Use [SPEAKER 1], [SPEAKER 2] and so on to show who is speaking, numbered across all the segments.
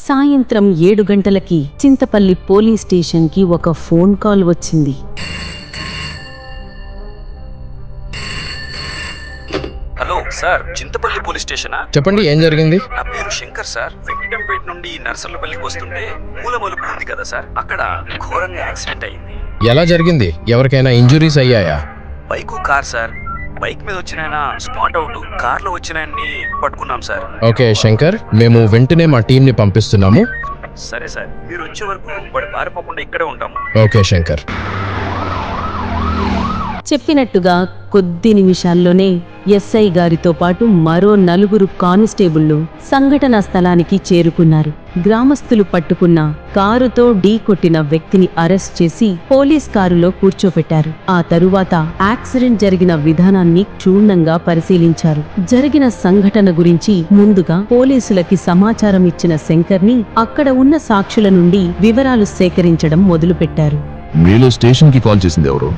[SPEAKER 1] సాయంత్రం 7 గంటలకి చింతపల్లి పోలీస్ స్టేషన్కి ఒక ఫోన్ కాల్ వచ్చింది.
[SPEAKER 2] హలో సార్, చింతపల్లి పోలీస్ స్టేషనా?
[SPEAKER 3] చెప్పండి, ఏం జరిగింది?
[SPEAKER 2] నా పేరు శంకర్ సార్. వెంకటంపేట నుండి నర్సర్లపల్లికి వస్తుంటే మూలమలుపు ఉంది కదా సార్, అక్కడ ఘోరంగా యాక్సిడెంట్ అయింది.
[SPEAKER 3] ఎలా జరిగింది? ఎవరికైనా ఇంజురీస్ అయ్యాయా?
[SPEAKER 2] Bike car sir. బైక్ మీద వచ్చిన ఆయన స్పాట్ అవుట్, కార్ లో వచ్చిన ఆయన్ని పట్టుకున్నాం సార్.
[SPEAKER 3] ఓకే శంకర్, మేము వెంటనే మా టీంని పంపిస్తున్నాము.
[SPEAKER 2] సరే సార్, మీరు వచ్చే వరకు వాడు పారిపోకుండా ఇక్కడే ఉంటాము.
[SPEAKER 3] ఓకే శంకర్.
[SPEAKER 1] చెప్పినట్టుగా కొద్ది నిమిషాల్లోనే ఎస్ఐ గారితో పాటు మరో 4 కానిస్టేబుళ్లు సంఘటనా స్థలానికి చేరుకున్నారు. గ్రామస్తులు పట్టుకున్న కారుతో ఢీ కొట్టిన వ్యక్తిని అరెస్ట్ చేసి పోలీస్ కారులో కూర్చోపెట్టారు. ఆ తరువాత యాక్సిడెంట్ జరిగిన విధానాన్ని క్షుణ్ణంగా పరిశీలించారు. జరిగిన సంఘటన గురించి ముందుగా పోలీసులకి సమాచారం ఇచ్చిన శంకర్ని అక్కడ ఉన్న సాక్షుల నుండి వివరాలు సేకరించడం మొదలుపెట్టారు.
[SPEAKER 4] మీలో స్టేషన్ కి కాల్ చేసింది ఎవరు?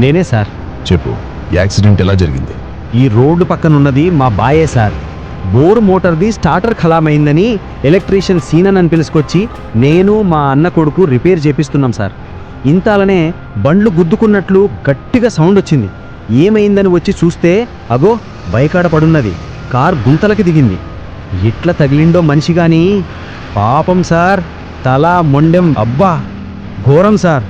[SPEAKER 5] నేనే సార్.
[SPEAKER 4] చెప్పు, యాక్సిడెంట్ ఎలా జరిగింది?
[SPEAKER 5] ఈ రోడ్డు పక్కనున్నది మా బాయే సార్. బోర్ మోటార్ది స్టార్టర్ ఖలామైందని ఎలక్ట్రీషియన్ సీనన్ అని పిలుచుకొచ్చి నేను మా అన్న కొడుకు రిపేర్ చేపిస్తున్నాం సార్. ఇంతాలనే బండ్లు గుద్దుకున్నట్లు గట్టిగా సౌండ్ వచ్చింది. ఏమైందని వచ్చి చూస్తే అగో బైకాడ పడున్నది. కార్ గుంతలకి దిగింది. ఎట్లా తగిలిండో మనిషి గాని పాపం సార్, తల మొండెం అబ్బా ఘోరం సార్.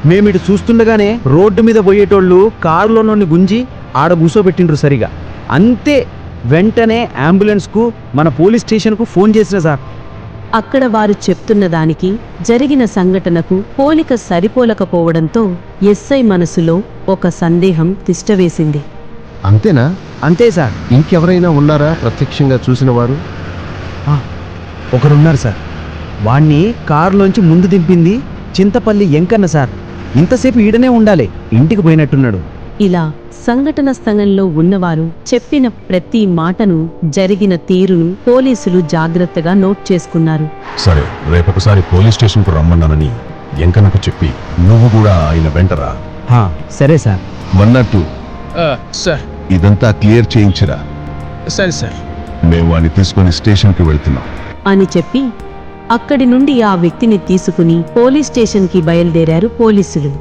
[SPEAKER 5] మేమిటు చూస్తుండగానే రోడ్డు మీద పోయేటోళ్ళు కారులో నుండి గుంజి ఆడ కూసోబెట్టిండ్రు సరిగా. అంతే, వెంటనే అంబులెన్స్కు మన పోలీస్ స్టేషన్కు ఫోన్ చేసిన సార్.
[SPEAKER 1] అక్కడ వారు చెప్తున్న దానికి జరిగిన సంఘటనకు పోలిక సరిపోలకపోవడంతో ఎస్ఐ మనసులో ఒక సందేహం తిష్టవేసింది.
[SPEAKER 4] అంతేనా?
[SPEAKER 5] అంతే సార్.
[SPEAKER 4] ఇంకెవరైనా ఉన్నారా ప్రత్యక్షంగా చూసిన వారు?
[SPEAKER 5] ఒకరున్నారు సార్. వాణ్ణి కారులోంచి ముందు దింపింది చింతపల్లి ఎంకన్న సార్. ఇంతసేపు ఈడనే ఉండాలి, ఇంటికి పోయినట్టున్నాడు.
[SPEAKER 1] ఇలా సంఘటన స్థలంలో ఉన్నవారు చెప్పిన ప్రతి మాటను, జరిగిన తీరును పోలీసులు జాగ్రత్తగా నోట్ చేసుకున్నారు.
[SPEAKER 4] సరే, రేపొకసారి పోలీస్ స్టేషన్ కు రమ్మన్నానని ఎంకనకు చెప్పి నువ్వు కూడా ఆయన వెంటరా.
[SPEAKER 5] సరే సార్.
[SPEAKER 4] వన్నట్టు
[SPEAKER 3] సార్.
[SPEAKER 4] ఇదంతా క్లియర్ చేయించరా.
[SPEAKER 3] సరే సార్.
[SPEAKER 4] మేము వాడిని తీసుకుని స్టేషన్ కి వెళ్తున్నాం
[SPEAKER 1] అని చెప్పి అక్కడి నుండి ఆ వ్యక్తిని తీసుకుని పోలీస్ స్టేషన్కి బయలుదేరారు పోలీసులు.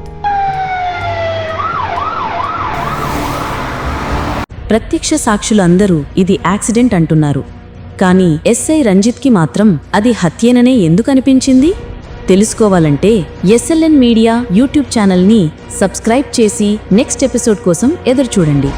[SPEAKER 1] ప్రత్యక్ష సాక్షులందరూ ఇది యాక్సిడెంట్ అంటున్నారు. కానీ ఎస్ఐ రంజిత్కి మాత్రం అది హత్యేననే ఎందుకు అనిపించింది? తెలుసుకోవాలంటే SLN మీడియా యూట్యూబ్ ఛానల్ని సబ్స్క్రైబ్ చేసి నెక్స్ట్ ఎపిసోడ్ కోసం ఎదురుచూడండి.